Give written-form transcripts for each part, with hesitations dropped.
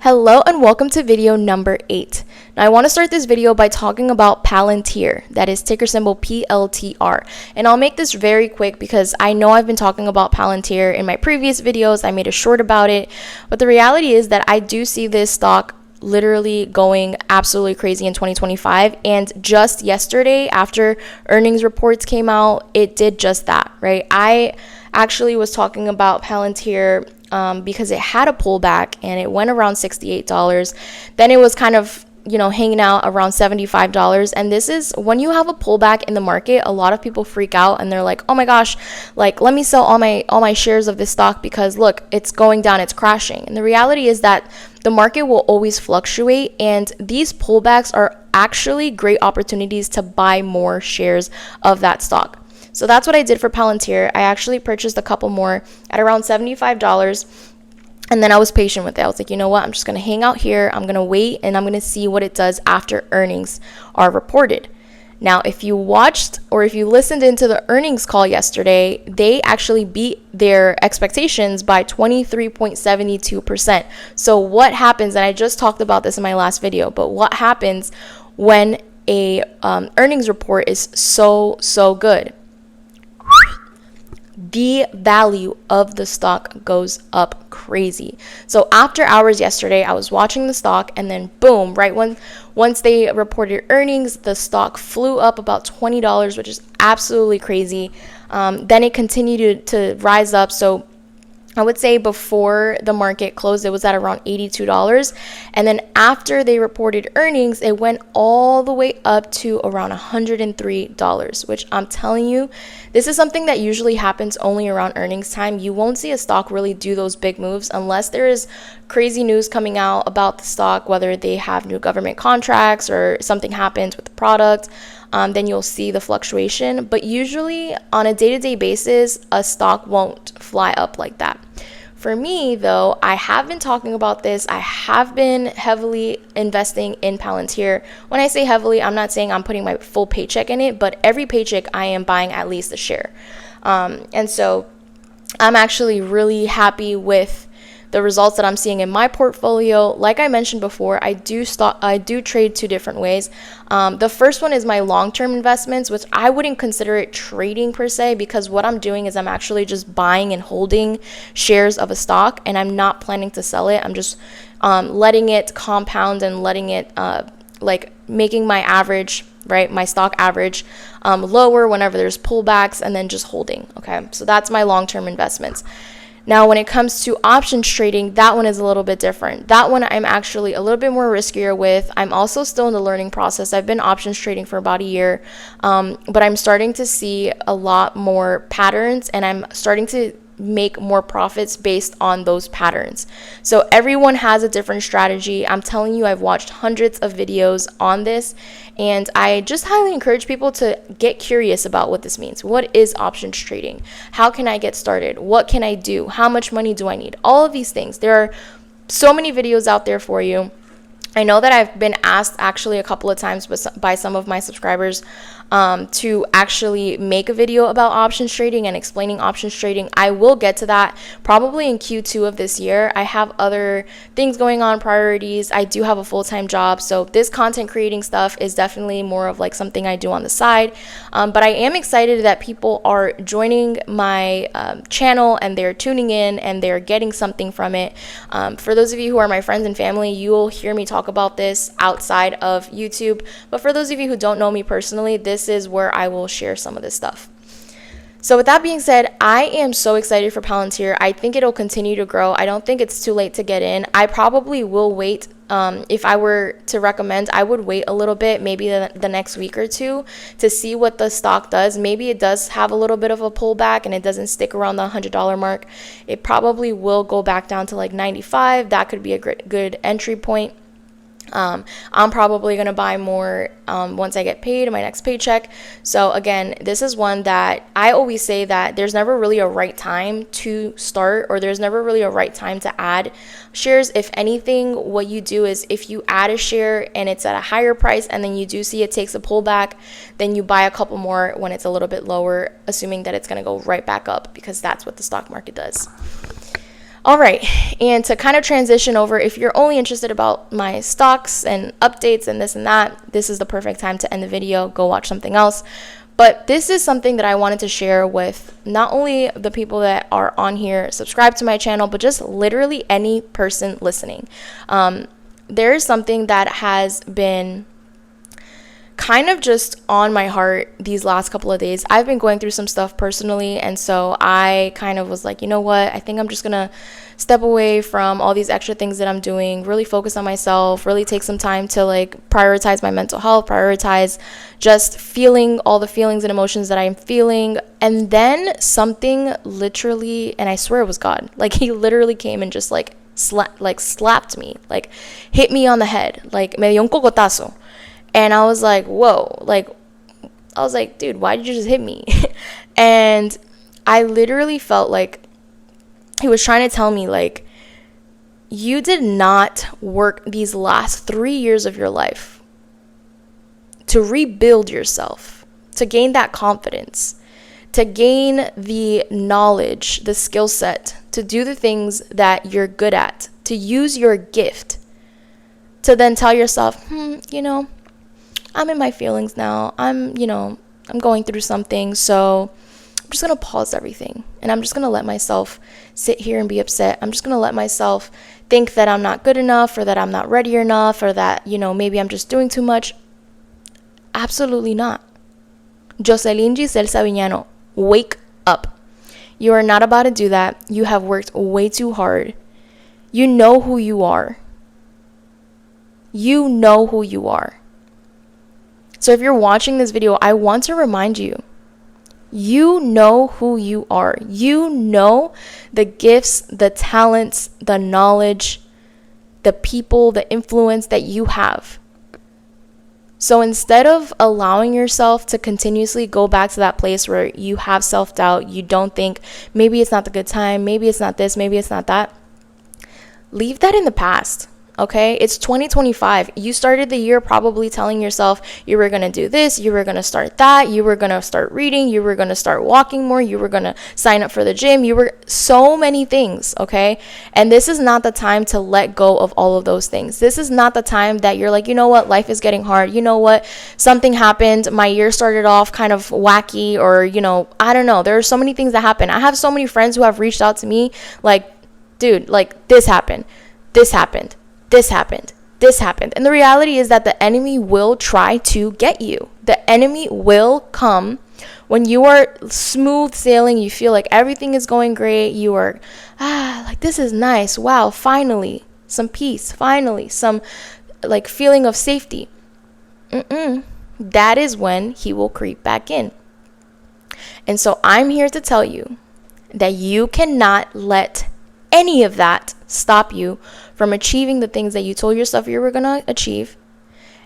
Hello and welcome to video number 8. Now I want to start this video by talking about Palantir, that is ticker symbol PLTR. And I'll make this very quick because I know I've been talking about Palantir in my previous videos. I made a short about it, but the reality is that I do see this stock literally going absolutely crazy in 2025, and just yesterday after earnings reports came out, it did just that, right? I actually was talking about Palantir because it had a pullback and it went around $68. Then it was kind of hanging out around $75. And this is when you have a pullback in the market, a lot of people freak out and they're like, oh my gosh, like let me sell all my shares of this stock because look, it's going down, it's crashing. And the reality is that the market will always fluctuate, and these pullbacks are actually great opportunities to buy more shares of that stock. So that's what I did for Palantir. I actually purchased a couple more at around $75. And then I was patient with it. I was like, you know what? I'm just going to hang out here. I'm going to wait and I'm going to see what it does after earnings are reported. Now, if you watched or if you listened into the earnings call yesterday, they actually beat their expectations by 23.72%. So what happens, and I just talked about this in my last video, but what happens when a earnings report is so good? The value of the stock goes up crazy. So after hours yesterday, I was watching the stock, and then boom, right once they reported earnings, the stock flew up about $20, which is absolutely crazy. Then it continued to rise up. So I would say before the market closed, it was at around $82. And then after they reported earnings, it went all the way up to around $103, which I'm telling you, this is something that usually happens only around earnings time. You won't see a stock really do those big moves unless there is crazy news coming out about the stock, whether they have new government contracts or something happens with the product. Then you'll see the fluctuation. But usually on a day-to-day basis, a stock won't fly up like that. For me, though, I have been talking about this. I have been heavily investing in Palantir. When I say heavily, I'm not saying I'm putting my full paycheck in it, but every paycheck I am buying at least a share. And so I'm actually really happy with the results that I'm seeing in my portfolio. Like I mentioned before, I do trade two different ways. The first one is my long-term investments, which I wouldn't consider it trading per se, because what I'm doing is I'm actually just buying and holding shares of a stock, and I'm not planning to sell it. I'm just letting it compound and letting it like making my average, right, my stock average lower whenever there's pullbacks, and then just holding. Okay, so that's my long-term investments. Now, when it comes to options trading, that one is a little bit different. That one I'm actually a little bit more riskier with. I'm also still in the learning process. I've been options trading for about a year, but I'm starting to see a lot more patterns, and I'm starting to make more profits based on those patterns. So everyone has a different strategy. I'm telling you, I've watched hundreds of videos on this, and I just highly encourage people to get curious about what this means. What is options trading? How can I get started? What can I do? How much money do I need? All of these things. There are so many videos out there for you. I know that I've been asked actually a couple of times by some of my subscribers to actually make a video about options trading and explaining options trading. I will get to that probably in Q2 of this year. I have other things going on, priorities. I do have a full-time job, so this content creating stuff is definitely more of like something I do on the side. But I am excited that people are joining my channel, and they're tuning in and they're getting something from it. For those of you who are my friends and family, you will hear me talk about this outside of YouTube. But for those of you who don't know me personally, this is where I will share some of this stuff. So with that being said, I am so excited for Palantir. I think it'll continue to grow. I don't think it's too late to get in. I probably will wait. If I were to recommend, I would wait a little bit, maybe the next week or two, to see what the stock does. Maybe it does have a little bit of a pullback and it doesn't stick around the $100 mark. It probably will go back down to like 95. That could be a good entry point. I'm probably going to buy more once I get paid, my next paycheck. So again, this is one that I always say that there's never really a right time to start, or there's never really a right time to add shares. If anything, what you do is if you add a share and it's at a higher price and then you do see it takes a pullback, then you buy a couple more when it's a little bit lower, assuming that it's going to go right back up, because that's what the stock market does. All right, and to kind of transition over, if you're only interested about my stocks and updates and this and that, this is the perfect time to end the video. Go watch something else. But this is something that I wanted to share with not only the people that are on here, subscribe to my channel, but just literally any person listening. There is something that has been kind of just on my heart these last couple of days. I've been going through some stuff personally, and so I kind of was like, you know what, I think I'm just gonna step away from all these extra things that I'm doing, really focus on myself, really take some time to like prioritize my mental health, prioritize just feeling all the feelings and emotions that I'm feeling. And then something literally, and I swear it was God, like he literally came and just like slapped me, like hit me on the head, like me dio un cocotazo. And I was like, whoa, like, I was like, dude, why did you just hit me? And I literally felt like he was trying to tell me, like, you did not work these last 3 years of your life to rebuild yourself, to gain that confidence, to gain the knowledge, the skill set, to do the things that you're good at, to use your gift, to then tell yourself, you know, I'm in my feelings now. I'm going through something. So I'm just going to pause everything. And I'm just going to let myself sit here and be upset. I'm just going to let myself think that I'm not good enough, or that I'm not ready enough, or that, maybe I'm just doing too much. Absolutely not. Jocelyn Giselle Savignano, wake up. You are not about to do that. You have worked way too hard. You know who you are. You know who you are. So if you're watching this video, I want to remind you, you know who you are. You know the gifts, the talents, the knowledge, the people, the influence that you have. So instead of allowing yourself to continuously go back to that place where you have self-doubt, you don't think, maybe it's not the good time, maybe it's not this, maybe it's not that, leave that in the past. Okay, it's 2025. You started the year probably telling yourself you were going to do this, you were going to start that, you were going to start reading, you were going to start walking more, you were going to sign up for the gym, you were so many things, okay? And this is not the time to let go of all of those things. This is not the time that you're like, you know what, life is getting hard. You know what, something happened, my year started off kind of wacky, or, I don't know. There are so many things that happen. I have so many friends who have reached out to me like, dude, like this happened, this happened. This happened. This happened. And the reality is that the enemy will try to get you. The enemy will come when you are smooth sailing. You feel like everything is going great. You are, like, this is nice. Wow, finally, some peace. Finally, some, like, feeling of safety. That is when he will creep back in. And so I'm here to tell you that you cannot let any of that stop you from achieving the things that you told yourself you were going to achieve.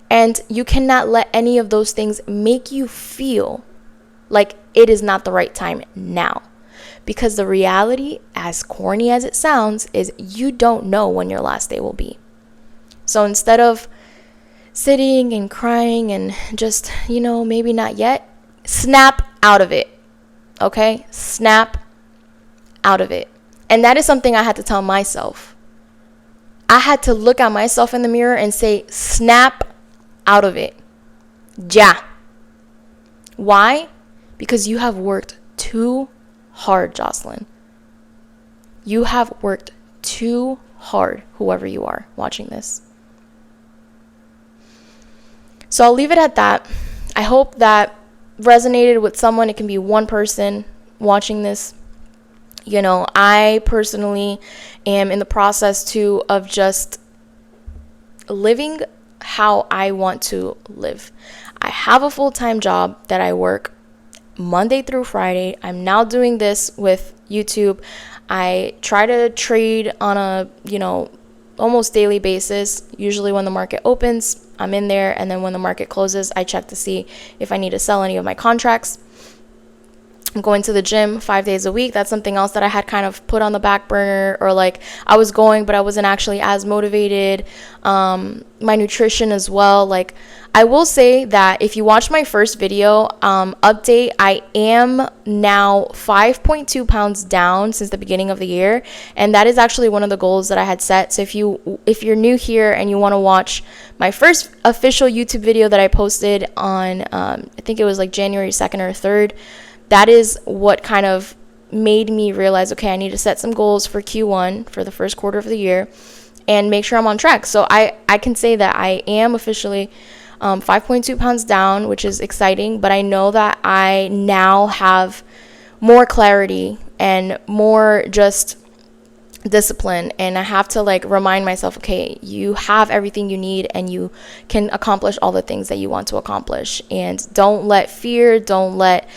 And you cannot let any of those things make you feel like it is not the right time now. Because the reality, as corny as it sounds, is you don't know when your last day will be. So instead of sitting and crying and just, maybe not yet, snap out of it. Okay? Snap out of it. And that is something I had to tell myself. I had to look at myself in the mirror and say, snap out of it. Ja. Why? Because you have worked too hard, Jocelyn. You have worked too hard, whoever you are watching this. So I'll leave it at that. I hope that resonated with someone. It can be one person watching this. I personally am in the process too of just living how I want to live. I have a full-time job that I work Monday through Friday. I'm now doing this with YouTube. I try to trade on a, almost daily basis. Usually when the market opens, I'm in there. And then when the market closes, I check to see if I need to sell any of my contracts. I'm going to the gym 5 days a week. That's something else that I had kind of put on the back burner, or like I was going, but I wasn't actually as motivated. My nutrition as well. Like, I will say that if you watch my first video update, I am now 5.2 pounds down since the beginning of the year, and that is actually one of the goals that I had set. So if you're new here and you want to watch my first official YouTube video that I posted on I think it was like January 2nd or 3rd, that is what kind of made me realize, okay, I need to set some goals for Q1, for the first quarter of the year, and make sure I'm on track. So I can say that I am officially 5.2 pounds down, which is exciting, but I know that I now have more clarity and more just discipline, and I have to like remind myself, okay, you have everything you need and you can accomplish all the things that you want to accomplish, and don't let fear, don't let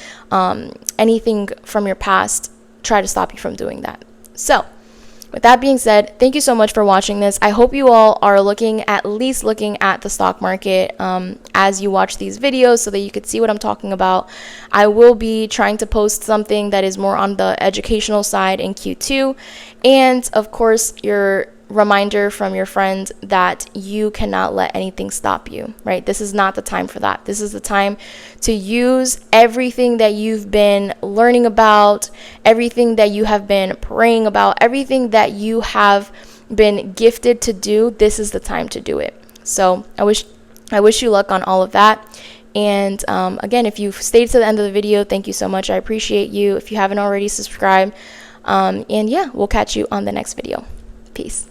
anything from your past try to stop you from doing that. So with that being said, thank you so much for watching this. I hope you all are at least looking at the stock market as you watch these videos, so that you could see what I'm talking about. I will be trying to post something that is more on the educational side in Q2. And of course, your reminder from your friend that you cannot let anything stop you, right? This is not the time for that. This is the time to use everything that you've been learning about, everything that you have been praying about, everything that you have been gifted to do. This is the time to do it. So I wish you luck on all of that. And again, if you've stayed to the end of the video, thank you so much. I appreciate you. If you haven't already, subscribed. And yeah, we'll catch you on the next video. Peace.